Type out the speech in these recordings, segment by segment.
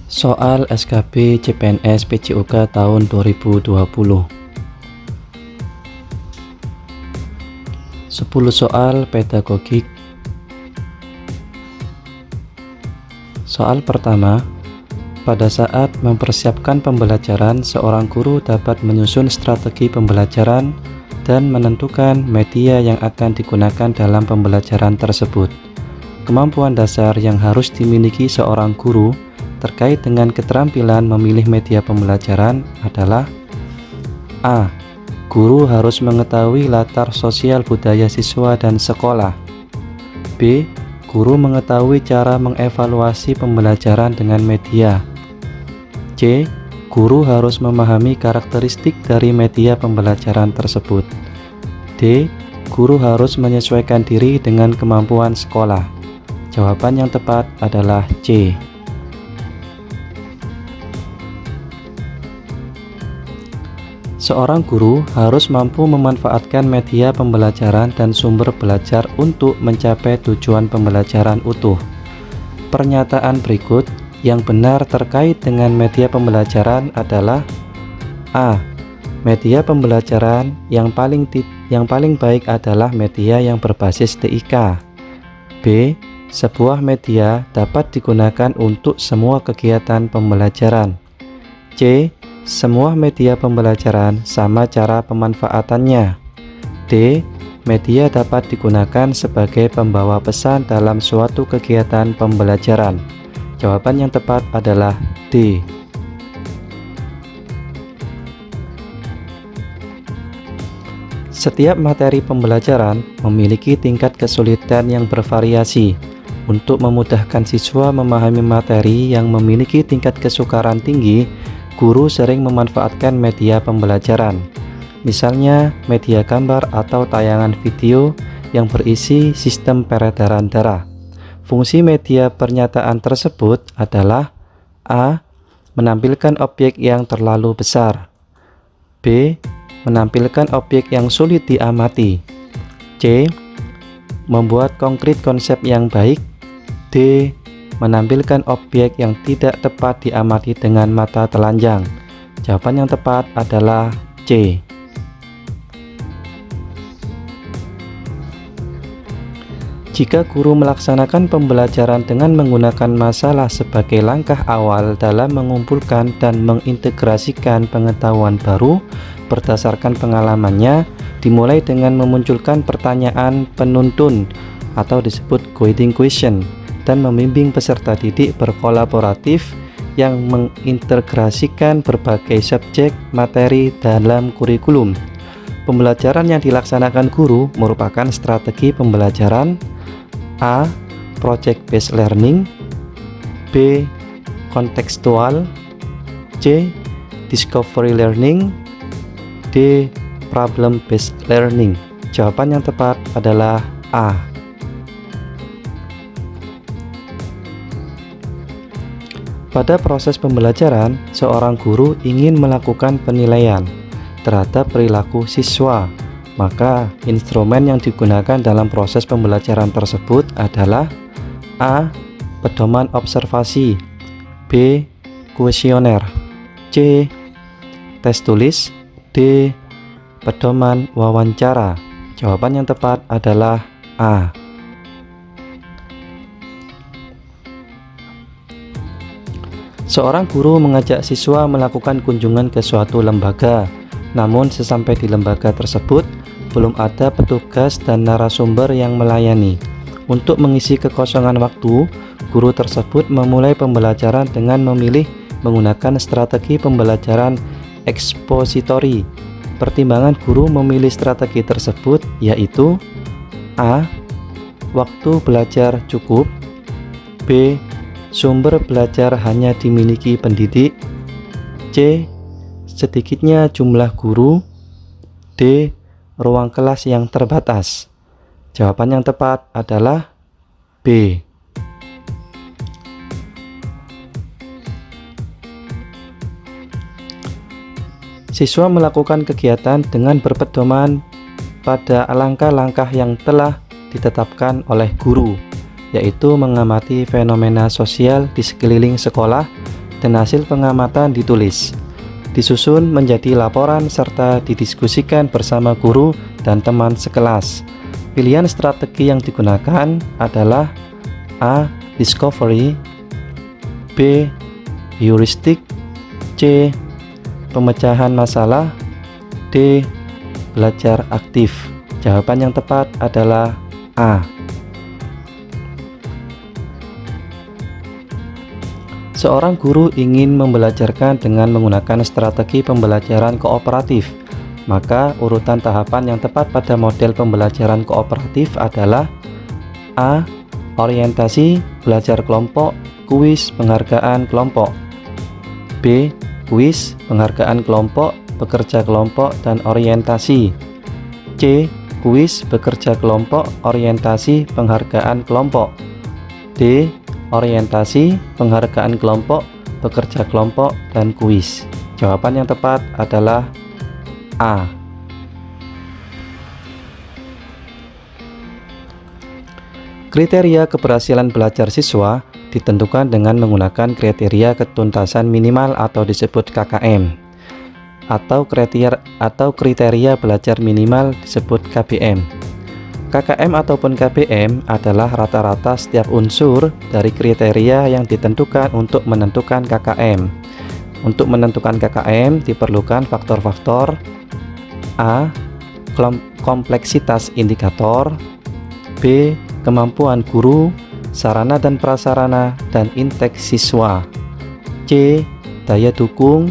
Soal SKB CPNS PJOK tahun 2020. 10 soal pedagogik. Soal pertama, pada saat mempersiapkan pembelajaran, seorang guru dapat menyusun strategi pembelajaran dan menentukan media yang akan digunakan dalam pembelajaran tersebut. Kemampuan dasar yang harus dimiliki seorang guru terkait dengan keterampilan memilih media pembelajaran adalah: A. Guru harus mengetahui latar sosial budaya siswa dan sekolah. B. Guru mengetahui cara mengevaluasi pembelajaran dengan media. C. Guru harus memahami karakteristik dari media pembelajaran tersebut. D. Guru harus menyesuaikan diri dengan kemampuan sekolah. Jawaban yang tepat adalah C. Seorang guru harus mampu memanfaatkan media pembelajaran dan sumber belajar untuk mencapai tujuan pembelajaran utuh. Pernyataan berikut yang benar terkait dengan media pembelajaran adalah: A. Media pembelajaran yang paling baik adalah media yang berbasis TIK. B. Sebuah media dapat digunakan untuk semua kegiatan pembelajaran. C. Semua media pembelajaran sama cara pemanfaatannya. D. Media dapat digunakan sebagai pembawa pesan dalam suatu kegiatan pembelajaran. Jawaban yang tepat adalah D. Setiap materi pembelajaran memiliki tingkat kesulitan yang bervariasi. Untuk memudahkan siswa memahami materi yang memiliki tingkat kesukaran tinggi, guru sering memanfaatkan media pembelajaran, misalnya media gambar atau tayangan video yang berisi sistem peredaran darah. Fungsi media pernyataan tersebut adalah: A. Menampilkan objek yang terlalu besar. B. Menampilkan objek yang sulit diamati. C. Membuat konkret konsep yang baik. D. Menampilkan objek yang tidak tepat diamati dengan mata telanjang. Jawaban yang tepat adalah C. Jika guru melaksanakan pembelajaran dengan menggunakan masalah sebagai langkah awal dalam mengumpulkan dan mengintegrasikan pengetahuan baru berdasarkan pengalamannya, dimulai dengan memunculkan pertanyaan penuntun atau disebut guiding question, dan membimbing peserta didik berkolaboratif yang mengintegrasikan berbagai subjek materi dalam kurikulum. Pembelajaran yang dilaksanakan guru merupakan strategi pembelajaran: A. Project based learning. B. Kontekstual. C. Discovery learning. D. Problem based learning. Jawaban yang tepat adalah A. Pada proses pembelajaran, seorang guru ingin melakukan penilaian terhadap perilaku siswa. Maka, instrumen yang digunakan dalam proses pembelajaran tersebut adalah: A. Pedoman observasi. B. Kuesioner. C. Tes tulis. D. Pedoman wawancara. Jawaban yang tepat adalah A. Seorang guru mengajak siswa melakukan kunjungan ke suatu lembaga. Namun sesampai di lembaga tersebut, belum ada petugas dan narasumber yang melayani. Untuk mengisi kekosongan waktu, guru tersebut memulai pembelajaran dengan memilih menggunakan strategi pembelajaran ekspositori. Pertimbangan guru memilih strategi tersebut yaitu: A. Waktu belajar cukup. B. Sumber belajar hanya dimiliki pendidik. C. Sedikitnya jumlah guru. D. Ruang kelas yang terbatas. Jawaban yang tepat adalah B. Siswa melakukan kegiatan dengan berpedoman pada langkah-langkah yang telah ditetapkan oleh guru, yaitu mengamati fenomena sosial di sekeliling sekolah dan hasil pengamatan ditulis. Disusun menjadi laporan serta didiskusikan bersama guru dan teman sekelas. Pilihan strategi yang digunakan adalah A. Discovery, B. Heuristik, C. Pemecahan masalah, D. Belajar aktif. Jawaban yang tepat adalah A. Seorang guru ingin membelajarkan dengan menggunakan strategi pembelajaran kooperatif, maka urutan tahapan yang tepat pada model pembelajaran kooperatif adalah A. Orientasi, belajar kelompok, kuis, penghargaan kelompok, B. Kuis, penghargaan kelompok, bekerja kelompok, dan orientasi, C. Kuis, bekerja kelompok, orientasi, penghargaan kelompok, D. Orientasi, penghargaan kelompok, bekerja kelompok, dan kuis. Jawaban yang tepat adalah A. Kriteria keberhasilan belajar siswa ditentukan dengan menggunakan kriteria ketuntasan minimal atau disebut KKM, atau kriteria belajar minimal disebut KBM. KKM ataupun KBM adalah rata-rata setiap unsur dari kriteria yang ditentukan untuk menentukan KKM. Untuk menentukan KKM diperlukan faktor-faktor A. Kompleksitas indikator, B. Kemampuan guru, sarana dan prasarana, dan inteks siswa, C. Daya dukung,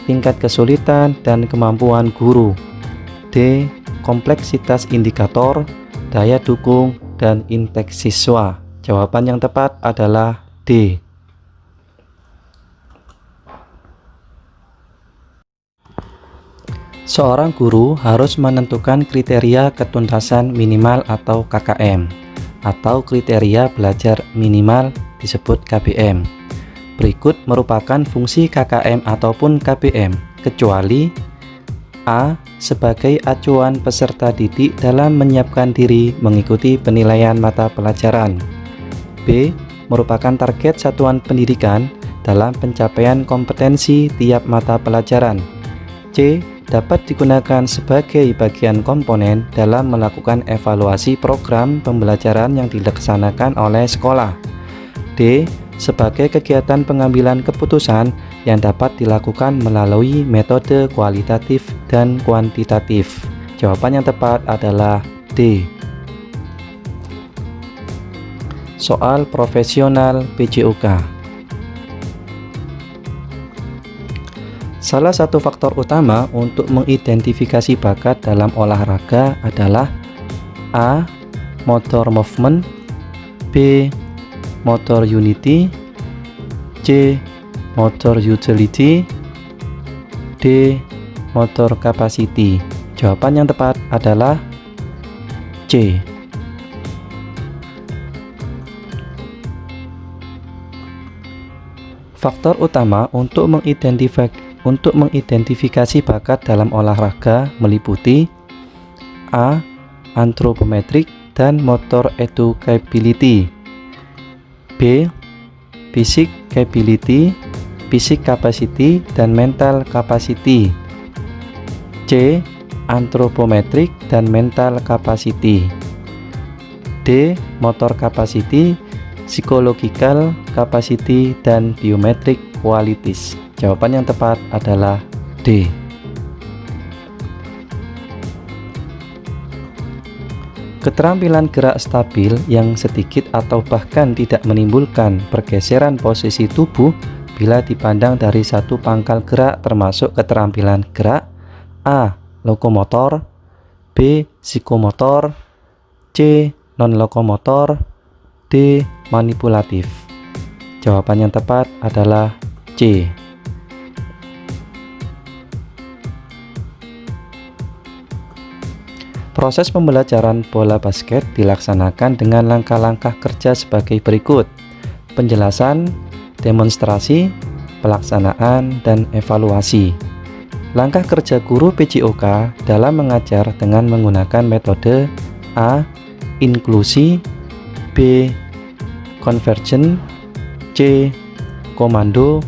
tingkat kesulitan, dan kemampuan guru, D. Kompleksitas indikator, daya dukung, dan inteks siswa. Jawaban yang tepat adalah D. Seorang guru harus menentukan kriteria ketuntasan minimal atau KKM, atau kriteria belajar minimal disebut KBM. Berikut merupakan fungsi KKM ataupun KBM, kecuali A. Sebagai acuan peserta didik dalam menyiapkan diri mengikuti penilaian mata pelajaran, B. Merupakan target satuan pendidikan dalam pencapaian kompetensi tiap mata pelajaran, C. Dapat digunakan sebagai bagian komponen dalam melakukan evaluasi program pembelajaran yang dilaksanakan oleh sekolah, D. Sebagai kegiatan pengambilan keputusan yang dapat dilakukan melalui metode kualitatif dan kuantitatif. Jawaban yang tepat adalah D. Soal profesional PJOK. Salah satu faktor utama untuk mengidentifikasi bakat dalam olahraga adalah A. Motor movement, B. Motor unity, C. Motor utility, D. Motor capacity. Jawaban yang tepat adalah C. Faktor utama untuk mengidentifikasi bakat dalam olahraga meliputi A. Anthropometric dan motor educability, B. Basic capability, basic capacity, dan mental capacity, C. Anthropometric dan mental capacity, D. Motor capacity, psychological capacity, dan biometric qualities. Jawaban yang tepat adalah D. Keterampilan gerak stabil yang sedikit atau bahkan tidak menimbulkan pergeseran posisi tubuh bila dipandang dari satu pangkal gerak termasuk keterampilan gerak A. Lokomotor, B. Psikomotor, C. Non-lokomotor, D. Manipulatif. Jawaban yang tepat adalah C. Proses pembelajaran bola basket dilaksanakan dengan langkah-langkah kerja sebagai berikut: penjelasan, demonstrasi, pelaksanaan, dan evaluasi. Langkah kerja guru PJOK dalam mengajar dengan menggunakan metode A. Inklusi, B. Konvergen, C. Komando,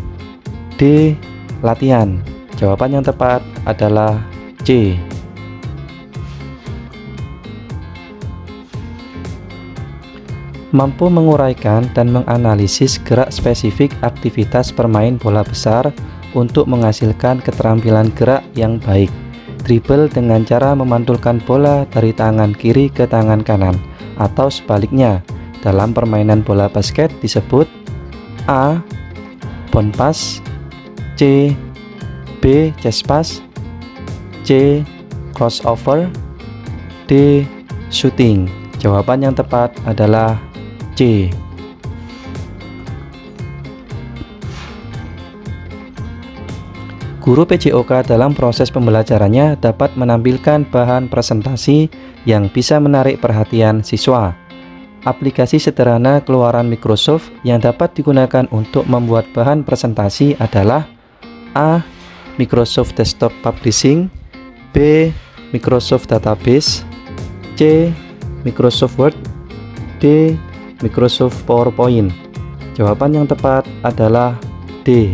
D. Latihan. Jawaban yang tepat adalah C. Mampu menguraikan dan menganalisis gerak spesifik aktivitas bermain bola besar untuk menghasilkan keterampilan gerak yang baik. Dribble dengan cara memantulkan bola dari tangan kiri ke tangan kanan atau sebaliknya. Dalam permainan bola basket disebut A. Bounce pass, C. B. Chest pass, C. Crossover, D. Shooting. Jawaban yang tepat adalah C. Guru PJOK dalam proses pembelajarannya dapat menampilkan bahan presentasi yang bisa menarik perhatian siswa. Aplikasi sederhana keluaran Microsoft yang dapat digunakan untuk membuat bahan presentasi adalah A. Microsoft Desktop Publishing, B. Microsoft Database, C. Microsoft Word, D. Microsoft PowerPoint. Jawaban yang tepat adalah D.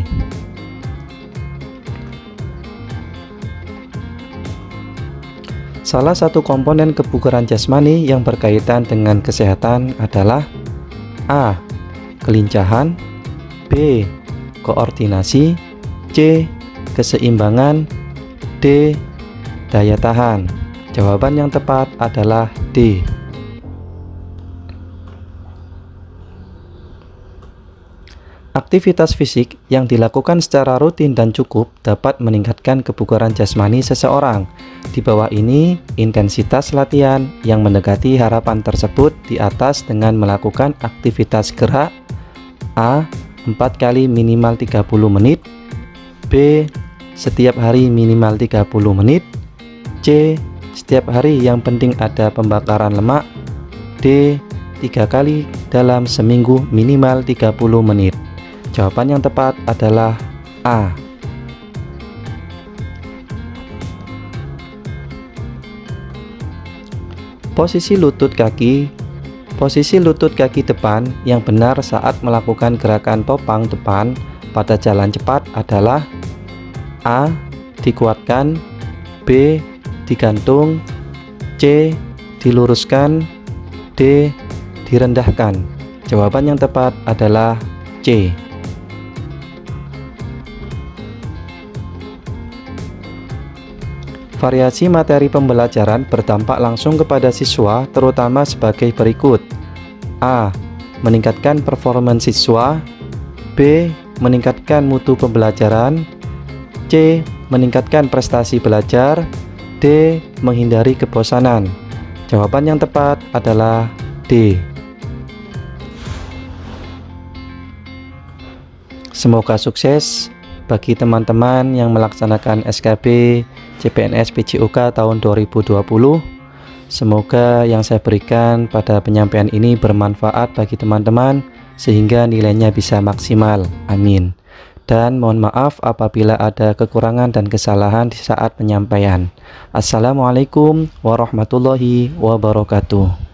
Salah satu komponen kebugaran jasmani yang berkaitan dengan kesehatan adalah A. Kelincahan, B. Koordinasi, C. Keseimbangan, D. Daya tahan. Jawaban yang tepat adalah D. Aktivitas fisik yang dilakukan secara rutin dan cukup dapat meningkatkan kebugaran jasmani seseorang. Di bawah ini, intensitas latihan yang mendekati harapan tersebut di atas dengan melakukan aktivitas gerak A. 4 kali minimal 30 menit, B. Setiap hari minimal 30 menit, C. Setiap hari yang penting ada pembakaran lemak, D. 3 kali dalam seminggu minimal 30 menit. Jawaban yang tepat adalah A. Posisi lutut kaki. Posisi lutut kaki depan yang benar saat melakukan gerakan topang depan pada jalan cepat adalah A. Dikuatkan, B. Digantung, C. Diluruskan, D. Direndahkan. Jawaban yang tepat adalah C. Variasi materi pembelajaran berdampak langsung kepada siswa, terutama sebagai berikut. A. Meningkatkan performance siswa, B. Meningkatkan mutu pembelajaran, C. Meningkatkan prestasi belajar, D. Menghindari kebosanan. Jawaban yang tepat adalah D. Semoga sukses bagi teman-teman yang melaksanakan SKB CPNS PJOK tahun 2020. Semoga yang saya berikan pada penyampaian ini bermanfaat bagi teman-teman sehingga nilainya bisa maksimal. Amin. Dan mohon maaf apabila ada kekurangan dan kesalahan di saat penyampaian. Assalamualaikum warahmatullahi wabarakatuh.